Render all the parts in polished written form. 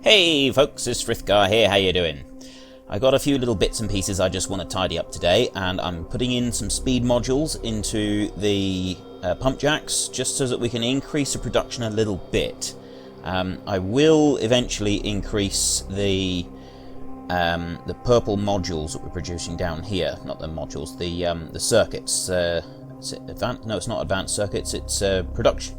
Hey folks, it's Frithgar here, how you doing? I got a few little bits and pieces I just want to tidy up today, and I'm putting in some speed modules into the pump jacks just so that we can increase the production a little bit. I will eventually increase the purple modules that we're producing down here, not the modules, the circuits. Is it advanced? No, it's not advanced circuits, it's production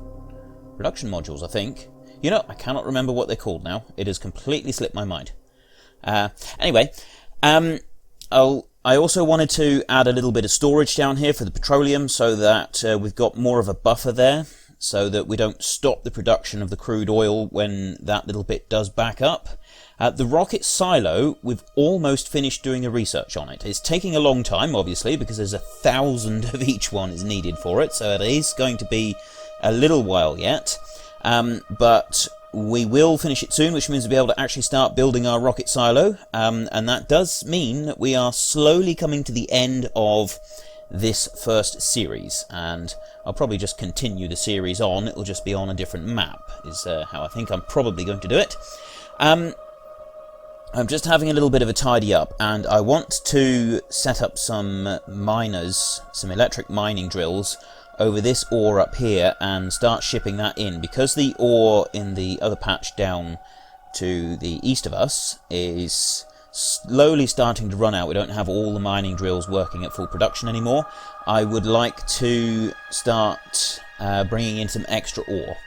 modules, I think. You know, I cannot remember what they're called now. It has completely slipped my mind. Anyway, I also wanted to add a little bit of storage down here for the petroleum so that we've got more of a buffer there, so that we don't stop the production of the crude oil when that little bit does back up. The rocket silo, we've almost finished doing the research on it. It's taking a long time, obviously, because there's 1,000 of each one is needed for it, so it is going to be a little while yet. But we will finish it soon, which means we'll be able to actually start building our rocket silo, and that does mean that we are slowly coming to the end of this first series, and I'll probably just continue the series on. It'll just be on a different map, is how I think I'm probably going to do it. I'm just having a little bit of a tidy up, and I want to set up some miners, some electric mining drills over this ore up here and start shipping that in, because the ore in the other patch down to the east of us is slowly starting to run out. We don't have all the mining drills working at full production anymore. I would like to start bringing in some extra ore.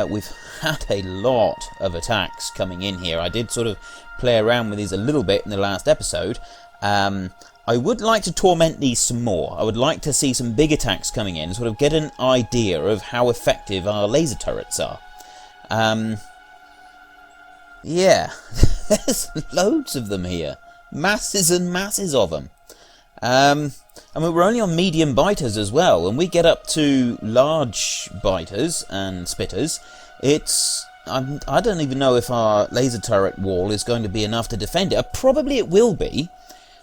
We've had a lot of attacks coming in here. I did sort of play around with these a little bit in the last episode. I would like to torment these some more. I would like to see some big attacks coming in, sort of get an idea of how effective our laser turrets are. Yeah, there's loads of them here. Masses and masses of them. I mean, we're only on medium biters as well. When we get up to large biters and spitters, I don't even know if our laser turret wall is going to be enough to defend it. Probably it will be,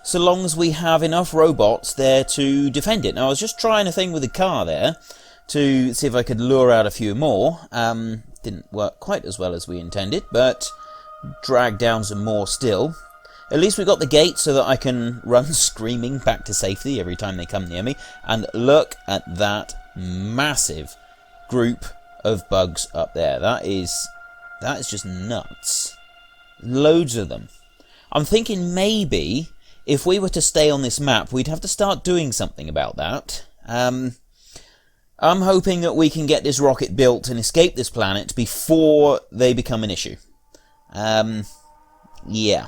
so long as we have enough robots there to defend it. Now, I was just trying a thing with the car there to see if I could lure out a few more. Didn't work quite as well as we intended, but dragged down some more still. At least we got the gate so that I can run screaming back to safety every time they come near me. And look at that massive group of bugs up there. That is just nuts. Loads of them. I'm thinking maybe if we were to stay on this map, we'd have to start doing something about that. I'm hoping that we can get this rocket built and escape this planet before they become an issue. Yeah.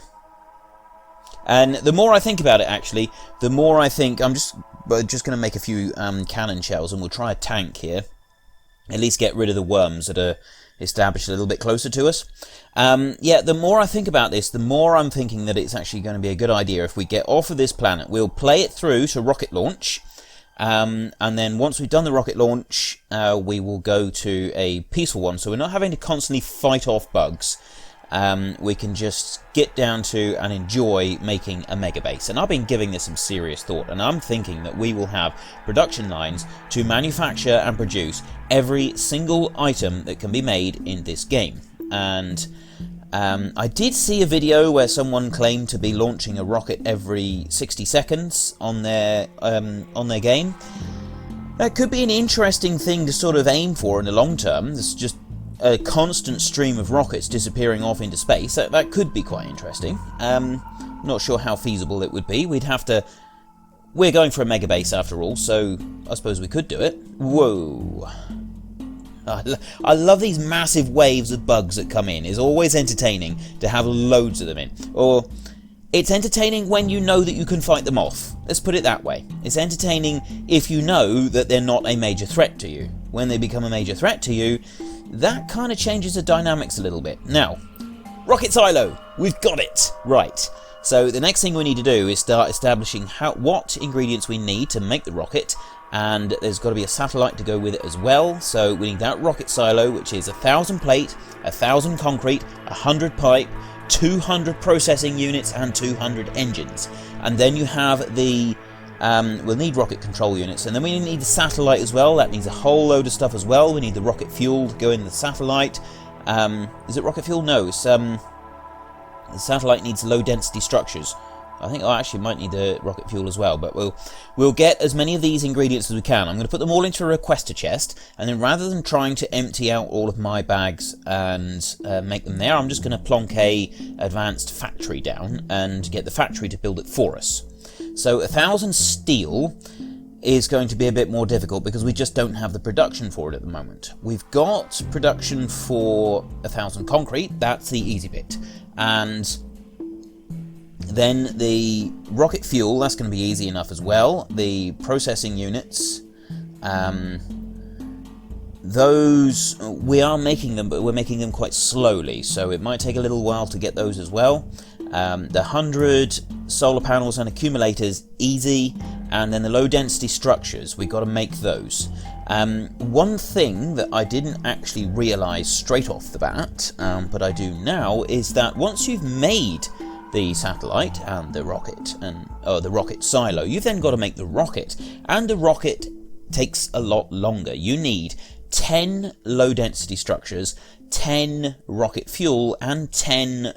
And the more I think about it, actually, the more I think I'm just going to make a few cannon shells, and we'll try a tank here. At least get rid of the worms that are established a little bit closer to us. Yeah, the more I think about this, the more I'm thinking that it's actually going to be a good idea if we get off of this planet. We'll play it through to rocket launch, and then once we've done the rocket launch, we will go to a peaceful one, so we're not having to constantly fight off bugs. We can just get down to and enjoy making a mega base. And I've been giving this some serious thought, and I'm thinking that we will have production lines to manufacture and produce every single item that can be made in this game. And I did see a video where someone claimed to be launching a rocket every 60 seconds on their game. That could be an interesting thing to sort of aim for in the long term. It's just a constant stream of rockets disappearing off into space. That could be quite interesting. Not sure how feasible it would be. We're going for a mega base after all, so I suppose we could do it. Whoa. I love these massive waves of bugs that come in. It's always entertaining to have loads of them in. Or it's entertaining when you know that you can fight them off. Let's put it that way. It's entertaining if you know that they're not a major threat to you. When they become a major threat to you, that kind of changes the dynamics a little bit. Now, rocket silo, we've got it. Right, so the next thing we need to do is start establishing what ingredients we need to make the rocket, and there's got to be a satellite to go with it as well. So we need that rocket silo, which is 1,000 plate, 1,000 concrete, 100 pipe, 200 processing units, and 200 engines. And then you have the we'll need rocket control units, and then we need the satellite as well. That needs a whole load of stuff as well. We need the rocket fuel to go in the satellite. Is it rocket fuel? No, it's The satellite needs low-density structures. I think I actually might need the rocket fuel as well, but we'll get as many of these ingredients as we can. I'm going to put them all into a requester chest, and then rather than trying to empty out all of my bags and make them there, I'm just going to plonk a advanced factory down and get the factory to build it for us. So 1,000 steel is going to be a bit more difficult because we just don't have the production for it at the moment. We've got production for 1,000 concrete, that's the easy bit, and then the rocket fuel, that's going to be easy enough as well. The processing units, those, we are making them, but we're making them quite slowly, so it might take a little while to get those as well. The 100 solar panels and accumulators, easy, and then the low density structures, we've got to make those. One thing that I didn't actually realise straight off the bat, but I do now, is that once you've made the satellite and the rocket, and the rocket silo, you've then got to make the rocket, and the rocket takes a lot longer. You need 10 low density structures, 10 rocket fuel, and 10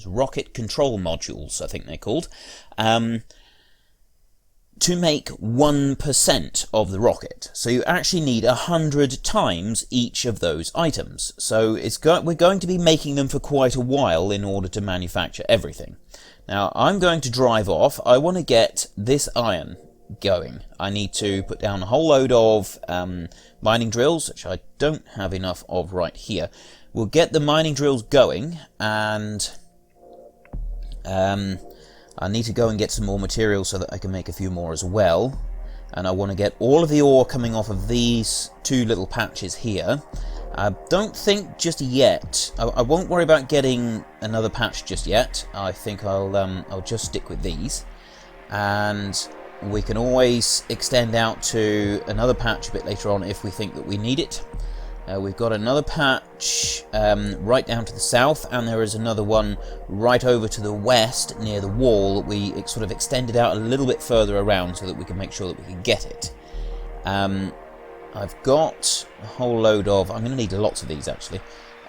rocket control modules, I think they're called, to make 1% of the rocket. So you actually need 100 times each of those items. So we're going to be making them for quite a while in order to manufacture everything. Now I'm going to drive off. I want to get this iron going. I need to put down a whole load of mining drills, which I don't have enough of right here. We'll get the mining drills going, and I need to go and get some more material so that I can make a few more as well. And I want to get all of the ore coming off of these two little patches here. I don't think just yet, I won't worry about getting another patch just yet. I think I'll just stick with these. And we can always extend out to another patch a bit later on if we think that we need it. We've got another patch right down to the south, and there is another one right over to the west near the wall. We sort of extended out a little bit further around so that we can make sure that we can get it. I've got a whole load of, I'm going to need lots of these actually,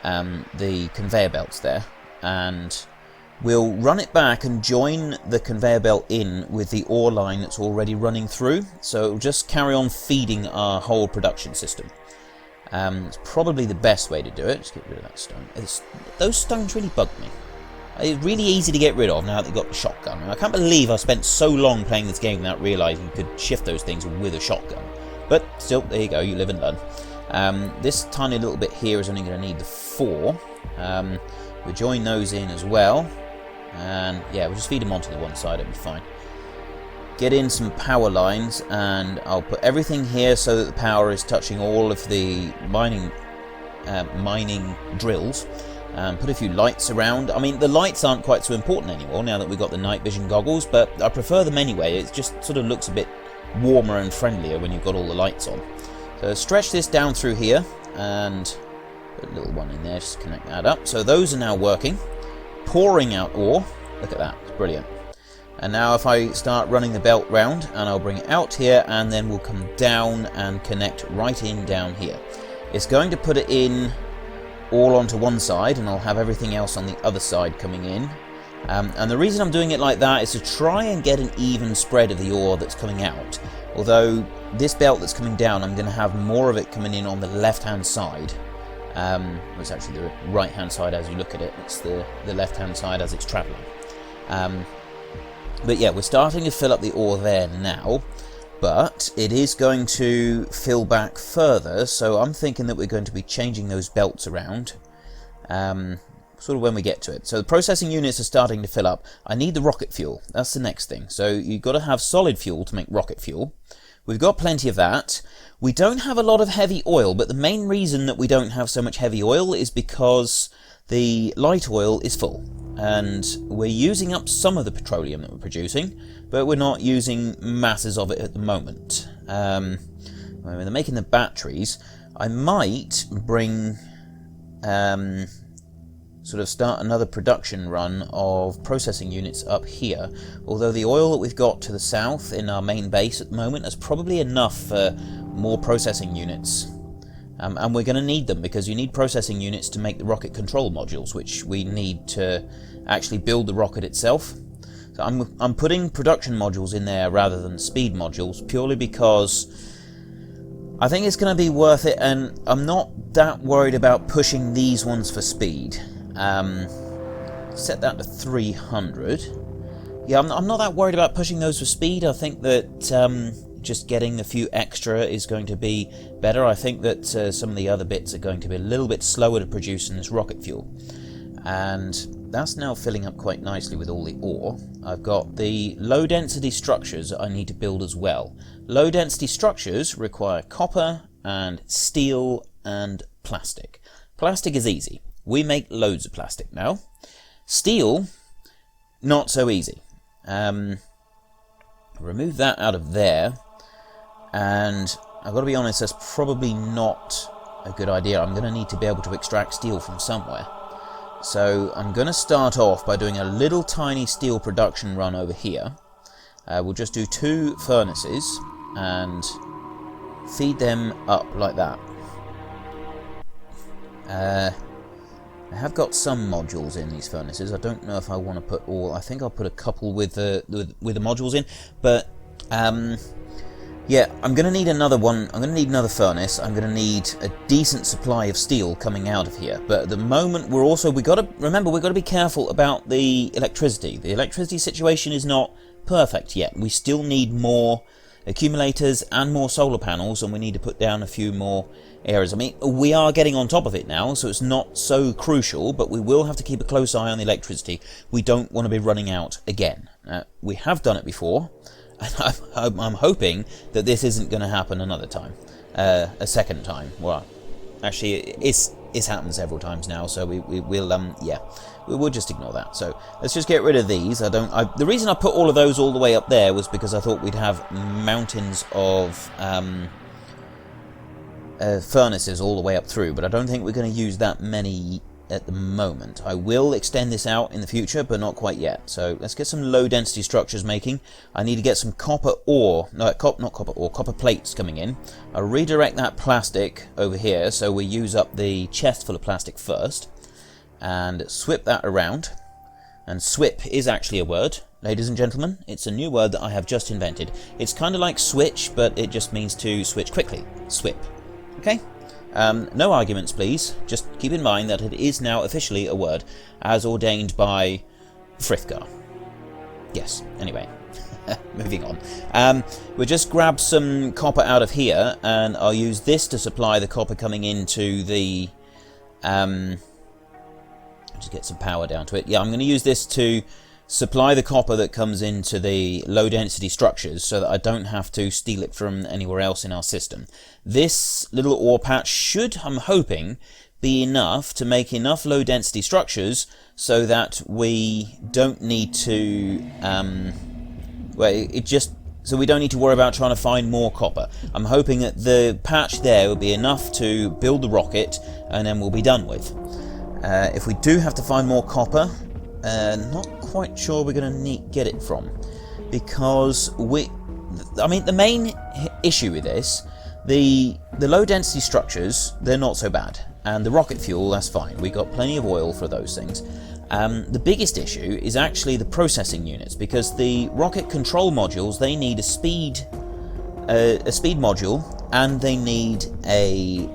the conveyor belts there, and we'll run it back and join the conveyor belt in with the ore line that's already running through, so it'll just carry on feeding our whole production system. It's probably the best way to do it. Let's get rid of that stone. Those stones really bug me. It's really easy to get rid of now that they've got the shotgun. And I can't believe I spent so long playing this game without realising you could shift those things with a shotgun. But still, there you go, you live and learn. This tiny little bit here is only going to need the 4. We'll join those in as well. And yeah, we'll just feed them onto the one side, it'll be fine. Get in some power lines, and I'll put everything here so that the power is touching all of the mining drills. Put a few lights around. I mean, the lights aren't quite so important anymore now that we've got the night vision goggles, but I prefer them anyway. It just sort of looks a bit warmer and friendlier when you've got all the lights on. So stretch this down through here, and put a little one in there just to connect that up. So those are now working. Pouring out ore. Look at that, it's brilliant. And now if I start running the belt round, and I'll bring it out here, and then we'll come down and connect right in down here. It's going to put it in all onto one side, and I'll have everything else on the other side coming in. And the reason I'm doing it like that is to try and get an even spread of the ore that's coming out. Although this belt that's coming down, I'm going to have more of it coming in on the left-hand side. It's actually the right-hand side as you look at it. It's the left-hand side as it's travelling. But yeah, we're starting to fill up the ore there now, but it is going to fill back further, so I'm thinking that we're going to be changing those belts around, sort of when we get to it. So the processing units are starting to fill up. I need the rocket fuel. That's the next thing. So you've got to have solid fuel to make rocket fuel. We've got plenty of that. We don't have a lot of heavy oil, but the main reason that we don't have so much heavy oil is because the light oil is full. And we're using up some of the petroleum that we're producing, but we're not using masses of it at the moment. When they're making the batteries, I might bring sort of start another production run of processing units up here, although the oil that we've got to the south in our main base at the moment is probably enough for more processing units And we're going to need them because you need processing units to make the rocket control modules, which we need to actually build the rocket itself. So I'm putting production modules in there rather than speed modules, purely because I think it's going to be worth it, and I'm not that worried about pushing these ones for speed. Set that to 300. Yeah, I'm not that worried about pushing those for speed. I think that just getting a few extra is going to be better. I think that some of the other bits are going to be a little bit slower to produce in this rocket fuel. And that's now filling up quite nicely with all the ore. I've got the low density structures I need to build as well. Low density structures require copper and steel and plastic. Plastic is easy. We make loads of plastic now. Steel, not so easy. Remove that out of there, and I've got to be honest, that's probably not a good idea. I'm going to need to be able to extract steel from somewhere. So I'm going to start off by doing a little tiny steel production run over here. We'll just do 2 furnaces and feed them up like that. I have got some modules in these furnaces. I don't know if I want to put all. I think I'll put a couple with the modules in. But yeah, I'm going to need another one. I'm going to need another furnace. I'm going to need a decent supply of steel coming out of here. But at the moment, we've got to be careful about the electricity. The electricity situation is not perfect yet. We still need more accumulators and more solar panels, and we need to put down a few more areas. I mean, we are getting on top of it now, so it's not so crucial, but we will have to keep a close eye on the electricity. We don't want to be running out again. We have done it before, and I'm hoping that this isn't going to happen another time, a second time. Well, actually, it's happened several times now, so we'll just ignore that. So let's just get rid of these. The reason I put all of those all the way up there was because I thought we'd have mountains of furnaces all the way up through, but I don't think we're going to use that many at the moment. I will extend this out in the future, but not quite yet. So let's get some low density structures making. I need to get some copper plates coming in. I'll redirect that plastic over here, so we use up the chest full of plastic first, and swip that around. And swip is actually a word, ladies and gentlemen. It's a new word that I have just invented. It's kind of like switch, but it just means to switch quickly. Swip. Okay? No arguments, please. Just keep in mind that it is now officially a word, as ordained by Frithgar. Yes, anyway. Moving on. We'll just grab some copper out of here, and I'll use this to supply the copper coming into the... just get some power down to it. Yeah, I'm going to use this to supply the copper that comes into the low density structures so that I don't have to steal it from anywhere else in our system. This little ore patch should, I'm hoping, be enough to make enough low density structures so that we don't need to so we don't need to worry about trying to find more copper. I'm hoping that the patch there will be enough to build the rocket, and then we'll be done with. If we do have to find more copper, not quite sure we're going to get it from, because the main issue with this, the low density structures, they're not so bad, and the rocket fuel, that's fine. We got plenty of oil for those things. The biggest issue is actually the processing units, because the rocket control modules, they need a speed module, and they need a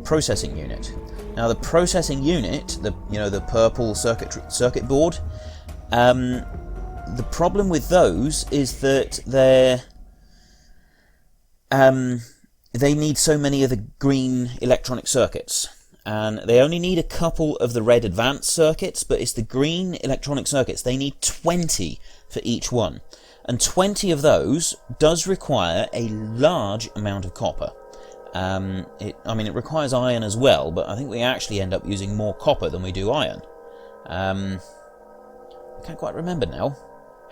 processing unit. Now the processing unit, the purple circuit board, the problem with those is that they need so many of the green electronic circuits, and they only need a couple of the red advanced circuits, but it's the green electronic circuits. They need 20 for each one, and 20 of those does require a large amount of copper. It requires iron as well, but I think we actually end up using more copper than we do iron. I can't quite remember now.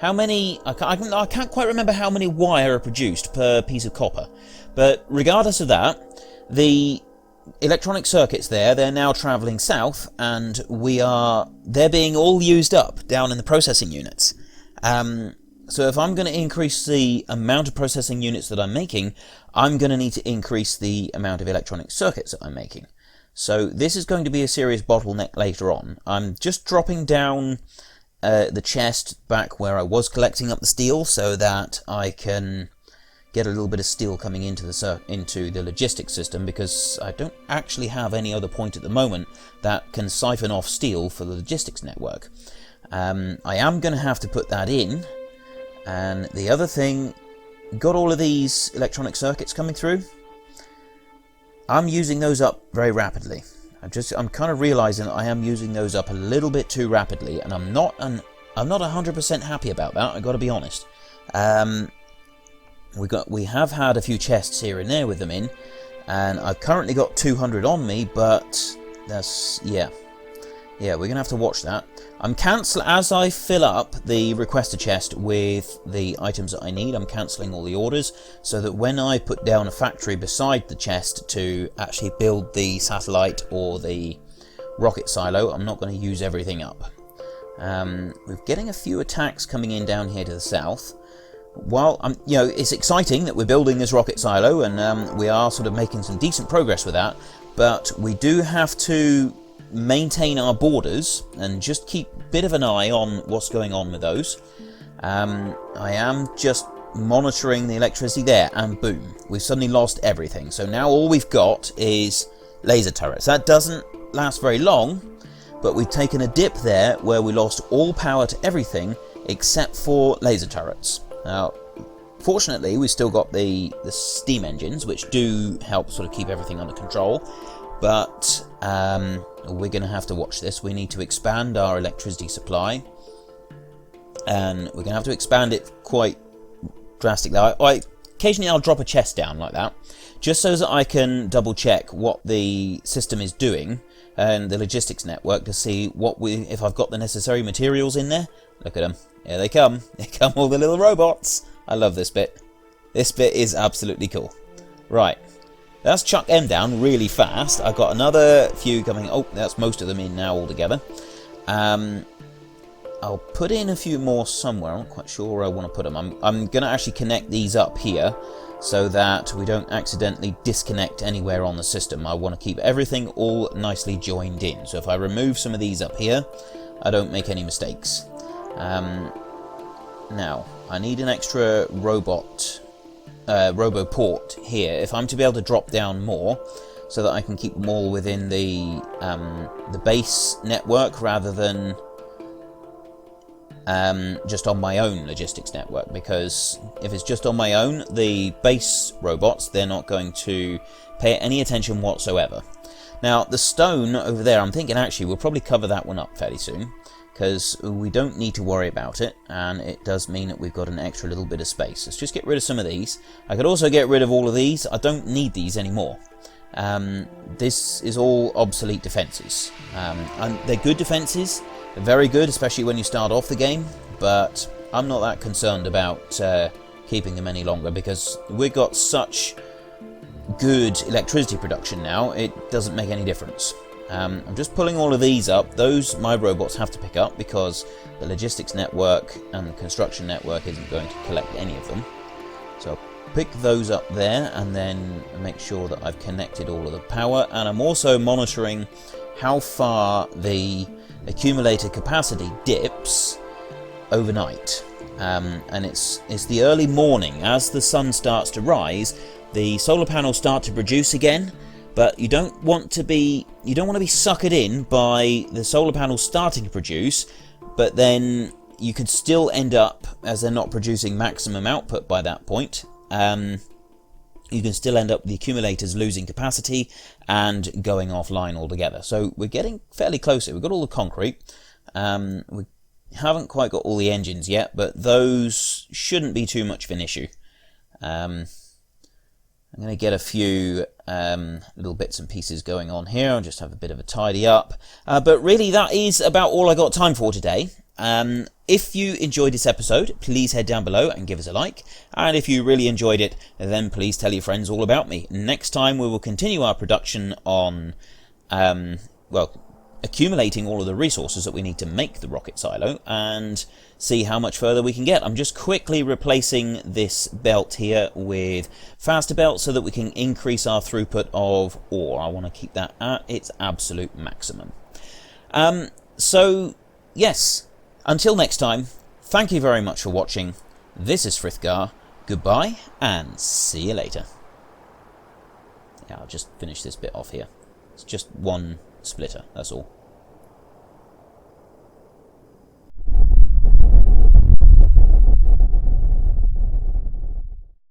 I can't quite remember how many wire are produced per piece of copper. But regardless of that, the electronic circuits they're now travelling south, and they're being all used up down in the processing units. So if I'm going to increase the amount of processing units that I'm making, I'm going to need to increase the amount of electronic circuits that I'm making. So this is going to be a serious bottleneck later on. I'm just dropping down the chest back where I was collecting up the steel so that I can get a little bit of steel coming into the logistics system, because I don't actually have any other point at the moment that can siphon off steel for the logistics network. I am going to have to put that in. And the other thing, got all of these electronic circuits coming through. I'm using those up very rapidly. I'm kind of realizing that I am using those up a little bit too rapidly, and I'm not 100% happy about that. I've got to be honest. We have had a few chests here and there with them in, and I've currently got 200 on me, but that's we're gonna have to watch that. I'm as I fill up the requester chest with the items that I need, I'm cancelling all the orders, so that when I put down a factory beside the chest to actually build the satellite or the rocket silo, I'm not going to use everything up. We're getting a few attacks coming in down here to the south. Well, it's exciting that we're building this rocket silo, and we are sort of making some decent progress with that, but we do have to maintain our borders and just keep a bit of an eye on what's going on with those. I am just monitoring the electricity there, and boom, we've suddenly lost everything. So now all we've got is laser turrets. That doesn't last very long, but we've taken a dip there where we lost all power to everything except for laser turrets. Now, fortunately, we've still got the steam engines, which do help sort of keep everything under control, but we're going to have to watch this. We need to expand our electricity supply, and we're going to have to expand it quite drastically. Occasionally I'll drop a chest down like that, just so that I can double check what the system is doing and the logistics network to see if I've got the necessary materials in there. Look at them. Here they come. Here come all the little robots. I love this bit. This bit is absolutely cool. Right. That's chuck them down really fast. I've got another few coming. Oh, that's most of them in now altogether. I'll put in a few more somewhere. I'm not quite sure where I want to put them. I'm going to actually connect these up here so that we don't accidentally disconnect anywhere on the system. I want to keep everything all nicely joined in. So if I remove some of these up here, I don't make any mistakes. Now, I need an extra RoboPort here if I'm to be able to drop down more, so that I can keep them all within the base network rather than just on my own logistics network, because if it's just on my own, the base robots, they're not going to pay any attention whatsoever. Now, the stone over there, I'm thinking actually we'll probably cover that one up fairly soon, because we don't need to worry about it, and it does mean that we've got an extra little bit of space. Let's just get rid of some of these. I could also get rid of all of these. I don't need these anymore. This is all obsolete defences. And they're good defences, they're very good, especially when you start off the game, but I'm not that concerned about keeping them any longer, because we've got such good electricity production now, it doesn't make any difference. I'm just pulling all of these up. Those my robots have to pick up, because the logistics network and the construction network isn't going to collect any of them. So I'll pick those up there and then make sure that I've connected all of the power, and I'm also monitoring how far the accumulator capacity dips overnight. And it's the early morning. As the sun starts to rise, the solar panels start to produce again, but you don't want to be suckered in by the solar panels starting to produce, but then you could still end up, as they're not producing maximum output by that point, you can still end up with the accumulators losing capacity and going offline altogether. So we're getting fairly close here. We've got all the concrete. We haven't quite got all the engines yet, but those shouldn't be too much of an issue. I'm going to get a few little bits and pieces going on here. I'll just have a bit of a tidy up. But really, that is about all I got time for today. If you enjoyed this episode, please head down below and give us a like. And if you really enjoyed it, then please tell your friends all about me. Next time, we will continue our production on, accumulating all of the resources that we need to make the rocket silo and see how much further we can get. I'm just quickly replacing this belt here with faster belt so that we can increase our throughput of ore. I want to keep that at its absolute maximum. So yes, until next time, thank you very much for watching. This is Frithgar. Goodbye and see you later. Yeah, I'll just finish this bit off here. It's just one splitter, that's all.